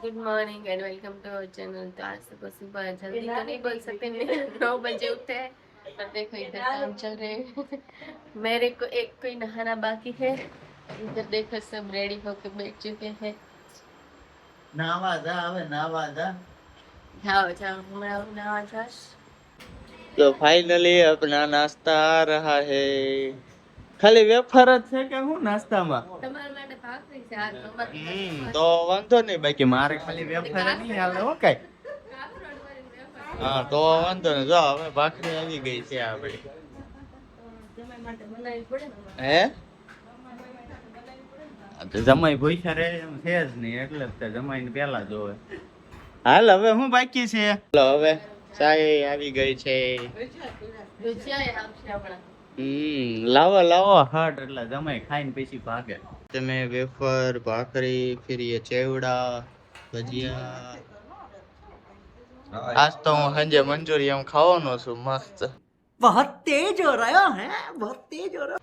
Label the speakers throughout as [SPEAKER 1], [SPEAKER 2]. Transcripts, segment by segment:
[SPEAKER 1] Good morning and welcome to our channel. तो आज सुबह सुबह जल्दी तो नहीं बोल सकते, 9 बजे उठे हैं, पर देखो इधर काम चल रहे हैं। मेरे को एक कोई नहाना बाकी है, इधर देखो सब रेडी होकर बैठ चुके हैं।
[SPEAKER 2] नावा जा હવે નાવા जा
[SPEAKER 1] जाओ जाओ हमारा नहा जाश।
[SPEAKER 2] तो फाइनली अपना नाश्ता आ रहा है। खाली वेफर જ છે કે હું નાસ્તામાં?
[SPEAKER 1] તમારા માટે ભાખરી છે આ તમારે
[SPEAKER 2] તો વાંધો નહીં, બાકી મારે ખાલી વેફર નહીં હાલે હો કાઈ. હા તો વાંધો નહીં. જો હવે ભાખરી આવી ગઈ છે આપણી.
[SPEAKER 1] જમાઈ માટે બનાવવી પડે ને.
[SPEAKER 2] હે આ તો જમાઈ ભૂખ્યા રહે એમ છે જ નહીં, એટલે જ તે જમાઈને પહેલા જોવે. હાલ હવે હું બાકી છે? ચાલો હવે ચાય આવી ગઈ છે.
[SPEAKER 1] ભજીયા આવશે આપણા.
[SPEAKER 2] લાવો લાવો હટ, એટલે જમાઈ ખાઈને પછી ભાગે. તમે વેફર, ભાખરી, ફિર ये ચેવડા, ભજીયા. આજ તો હું સાંજે મંચુરિયન ખાવાનો છું મસ્ત.
[SPEAKER 3] बहुत तेज हो रहा है बहुत तेज हो रहा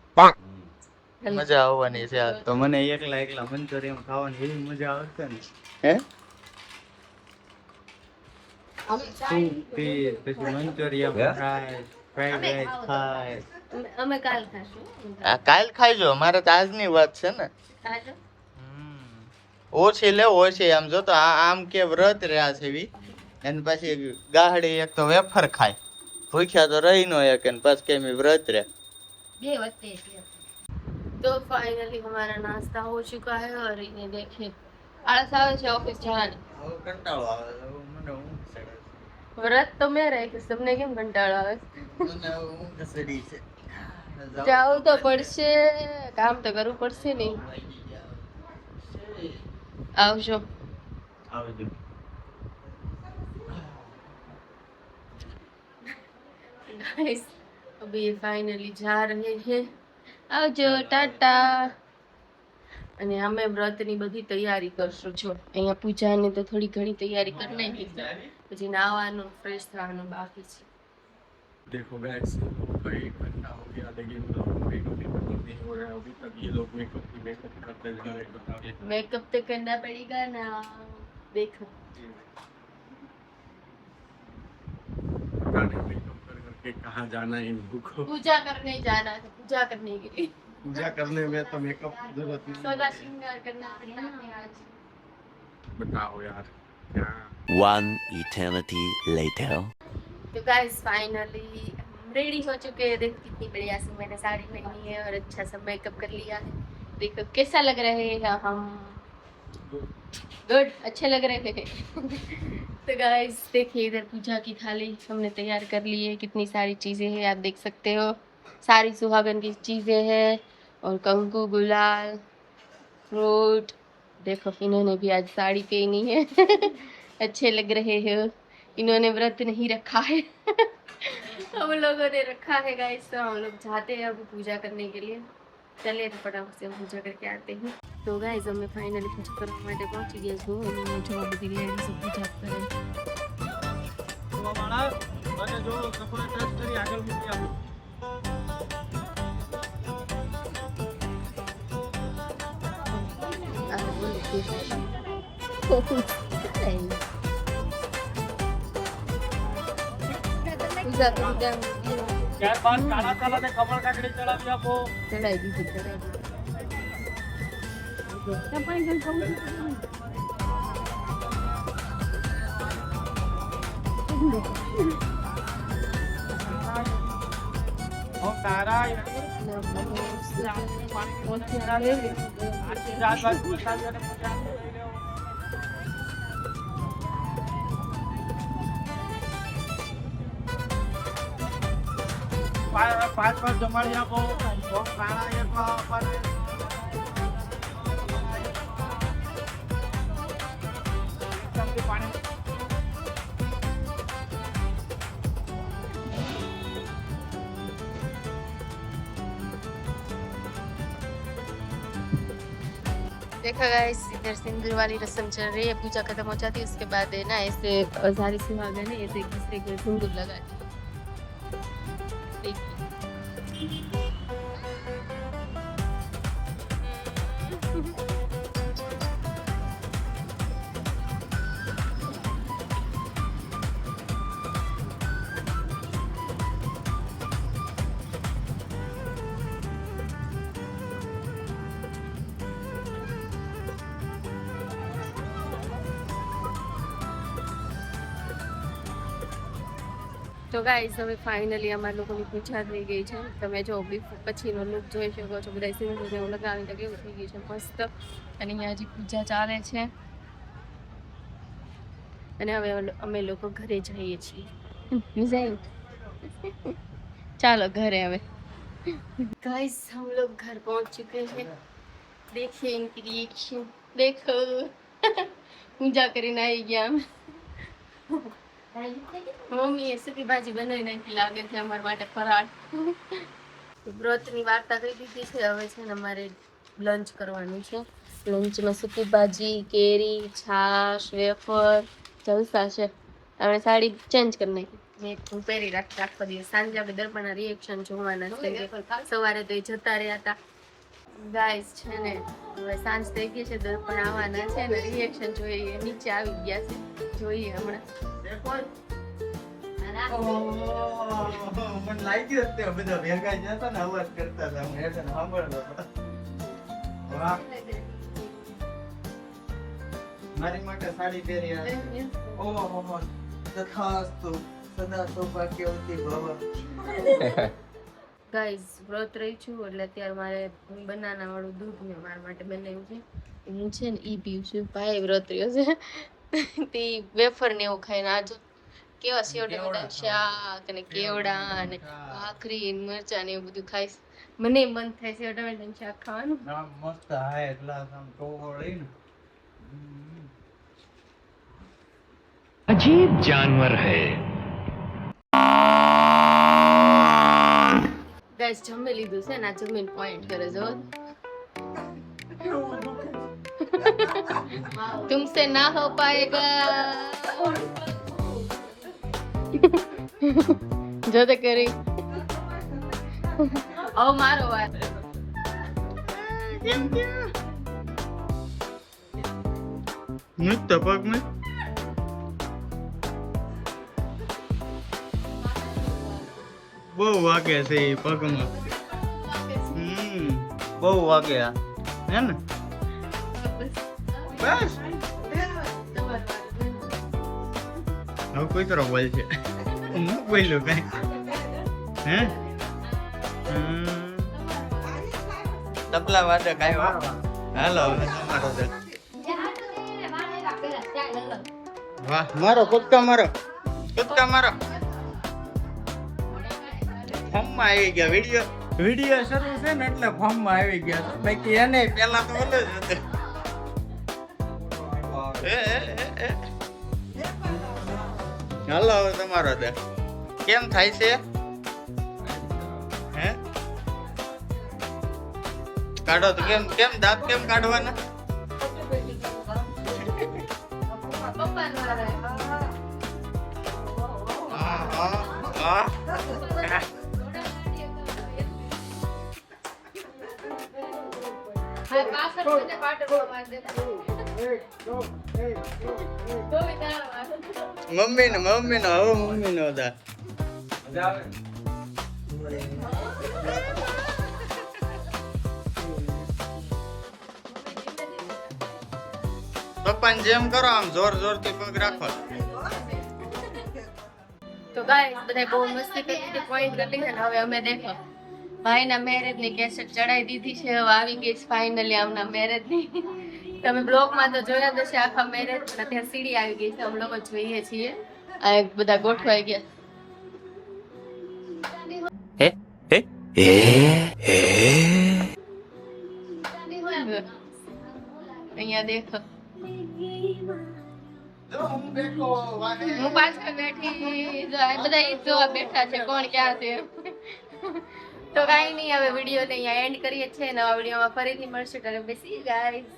[SPEAKER 2] મજા આવવાની છે આજ તો. મને એકલા એકલા મંચુરિયન ખાવાની એવી મજા આવશે ને. હે પછી મંચુરિયન ફ્રાય, ફ્રાઈડ રાઈસ ખાય.
[SPEAKER 1] અમે કાલ ખાશું.
[SPEAKER 2] આ કાલ ખાઈજો, મારે તો આજની વાત છે ને.
[SPEAKER 1] ખાજો.
[SPEAKER 2] ઓછી લે ઓછી. આમ જો તો આમ કે વ્રત રહ્યા છે એવી, અને પછી ગાહડી એક તો વેફર ખાય, ભૂખ્યા તો રહી નો એક, અને પછી કેમ વ્રત રે.
[SPEAKER 1] બે वक्त तो फाइनली हमारा नाश्ता हो चुका है और इन्हें देखे आलस આવે છે ऑफिस જવાની.
[SPEAKER 2] કંટાળો આવે મને. ઊંઘ ચડે
[SPEAKER 1] વ્રત તો મેં રહે કે તમને કેમ કંટાળો આવે?
[SPEAKER 2] મને ઊંઘ ચડી છે.
[SPEAKER 1] જાવું તો પડશે, કામ તો કરવું પડશે ને. આવજો.
[SPEAKER 2] આવજો.
[SPEAKER 1] गाइस अभी ये फाइनली जा रहे हैं. આવજો, ટાટા. અને અમે વ્રતની બધી તૈયારી કરશું. જો અહીંયા પૂજાની તો થોડી ઘણી તૈયારી કરી નાખી છે, પછી નાવાનું, ફ્રેશ થવાનું બાકી છે.
[SPEAKER 4] देखो गाइस, भाई घंटा हो गया लेकिन मेकअप नहीं हो रहा है अभी तक. ये लोग मेकअप करते जा रहे हैं. बताइए
[SPEAKER 1] मेकअप तो करना पड़ेगा ना. देखो
[SPEAKER 4] पता नहीं मेकअप कर करके कहाँ जाना है इन लोगों को.
[SPEAKER 1] पूजा करने जाना है, पूजा करने के लिए
[SPEAKER 4] पूजा करने में तो मेकअप की जरूरत नहीं
[SPEAKER 1] सोलह
[SPEAKER 4] है.
[SPEAKER 1] श्रृंगार करना पड़ेगा हमें आज.
[SPEAKER 4] बताओ यार क्या.
[SPEAKER 5] One eternity later.
[SPEAKER 1] तो गाइस फाइनली हम रेडी हो चुके हैं. देखो कितनी बढ़िया से मैंने साड़ी पहनी है और अच्छा सा मेकअप कर लिया है. देखो कैसा लग रहे हैं हम. गुड, अच्छे लग रहे हैं. तो गाइस देखिए इधर पूजा की थाली हमने तैयार कर ली है. कितनी सारी चीज़ें हैं आप देख सकते हो. सारी सुहागन की चीज़ें हैं और कंकु, गुलाल, फ्रूट. देखो इन्होंने भी आज साड़ी पहनी है. अच्छे लग रहे हैं. इन्होंने व्रत नहीं रखा है. हम लोगों ने रखा है गाइस. तो हम लोग जाते हैं अभी पूजा करने के लिए. चलिए तो फटाफट से हम पूजा करके आते हैं. तो गाइस हमें फाइनली पूजा करने માટે પહોંચી ગયા છું અને હું જો બધી લેડીઝ પૂજા કરે.
[SPEAKER 4] અને જો કપડા ટચ કરી આગળ મૂકી આવો.
[SPEAKER 1] આ બોલો કે પૂજા કરી દે.
[SPEAKER 4] ત્યારબાદ કાળા કાળાને કમળ કાકડી ચડાવી આપો.
[SPEAKER 1] ચડાઈ દીધી, ચડાઈ દીધી.
[SPEAKER 4] ઓમ નારાયણ. આશીર્વાદ બાદ પ્રસાદીઓને પૂજા કરી લેવો. પાંચ જમાડી આપો. ઓમ નારાયણ પાણી.
[SPEAKER 1] देखा गाइस इधर सिंदूर वाली रस्म चल रही है. पूजा खत्म हो जाती है उसके बाद है ना ऐसे सारी सुहागन है ऐसे एक दूसरे को सिंदूर लगाती है. देखिए તો ગાઈસ હવે ફાઇનલી અમારા લોકોની પૂજા થઈ ગઈ છે. તમે જો પછીનો લુક જોઈ શકો છો. બધા સિંદૂર જેવું લગાવીને કેવું થઈ ગયું છે મસ્ત. અને અહીંયા હજી પૂજા ચાલે છે. અને હવે અમે લોકો ઘરે જઈએ છીએ. ચાલો घरे હવે. गाइस हम लोग घर पहुंच चुके हैं. देखिए इनकी रिएक्शन देखो. पूजा કરીને આવી ગયા અમે. મમ્મીએ સુકી ભાજી બનાવી નાખી લાગે છે અમારા માટે ફરાળ. વ્રતની વાર્તા કહી દીધી છે. હવે છે ને અમારે લંચ કરવાનું છે. લંચમાં સુકી ભાજી, કેરી, છાશ, વેફર, જલસા છે. આપણે સાડી ચેન્જ કરી નાખી. હું પહેરી રાખી આખો દિવસ. સાંજે આપણે દર્પણના રિએક્શન જોવાના છે. સવારે તો એ જતા રહ્યા હતા. ગાઈસ છે ને હવે સાંજ થઈ ગઈ છે. દર્પણ આવવાના છે ને રિએક્શન જોઈએ. નીચે આવી ગયા છે. જોઈએ હમણાં.
[SPEAKER 2] મને લાગ્યું હતું બધા ભેગા જતા ને અવાજ કરતા હતા. હું એટલે સાંભળતો હતો. વાહ, મારી માટે સાડી પહેરી આવી. ઓહો, તથાસ્તુ સદા સૌભાગ્યવતી ભવ.
[SPEAKER 1] ગાઈઝ વ્રત રહી છું એટલે અત્યારે મારે બનાના વાળું દૂધ મેં મારા માટે બનાવ્યું છે. હું છે ને ઈ પીવું છું. ભાઈ વ્રત રહ્યો છે તે વેફર ને એવું ખાઈને આજો કેવા સેવ ટમેટા શાક અને કેવડા અને ભાખરી ને મરચા ને એવું બધું ખાઈશ. મને મન થાય સેવ ટમેટા શાક ખાવાનું.
[SPEAKER 2] આમ મસ્ત હાય એટલા આમ ટોવો લઈને.
[SPEAKER 5] अजीब जानवर है.
[SPEAKER 1] ગાઈસ જમી લીધું છે ને આ જમીન પોઈન્ટ કરે જો. तुमसे ना हो पाएगा. જો તો કરી ઓ મારો વાત.
[SPEAKER 2] મસ્ત પગ મેં બહુ વાગે છે એ પગમાં. બહુ વાગે હે ને. બસ હવે કોઈ તરફ બોલ છે. હું બોલ્યો કઈ હે તબલા વાદક આવ્યો. હાલો હવે તમારો છે. વાહ, મારો કૂદકા મારો કૂદકા મારો. ફોર્મમાં આવી ગયા. વિડીયો શરૂ છે ને એટલે ફોર્મમાં આવી ગયા. બાકી એને પેલા તો ઓલો જ હતો. હાલો હવે તમારો દે. કેમ થાય છે હે? કાઢો તો. કેમ દાંત કેમ કાઢવાના? મમ્મી નો હવે મમ્મી નો હતા. પપ્પાને જેમ કરો આમ જોર થી પગ રાખો.
[SPEAKER 1] તો ગાઈસ બધા બહુ મસ્તી કરી હતી. પોઈન્ટ કરી છે ને હવે અમે દેખો ભાઈના મેરેજ ની કેસેટ ચડાવી દીધી છે. હવે આવી ગઈ ફાઇનલી આમના મેરેજ ની. તમે બ્લોગમાં તો જોયા જ હશે આખા મેરેજ. અત્યારે સીડી આવી ગઈ છે. અમે લોકો જોઈએ છીએ. આ બધા ગોઠવાઈ ગયા. અહીંયા દેખો હું પાછળ બેઠી. બધા ઈ જોવા બેઠા છે કોણ ક્યાં છે. તો કાંઈ નહીં હવે વિડીયો અહીંયા એન્ડ કરીએ છીએ. નવા વિડીયોમાં ફરીથી મળશું. ત્યારે બેસી ગાઈસ.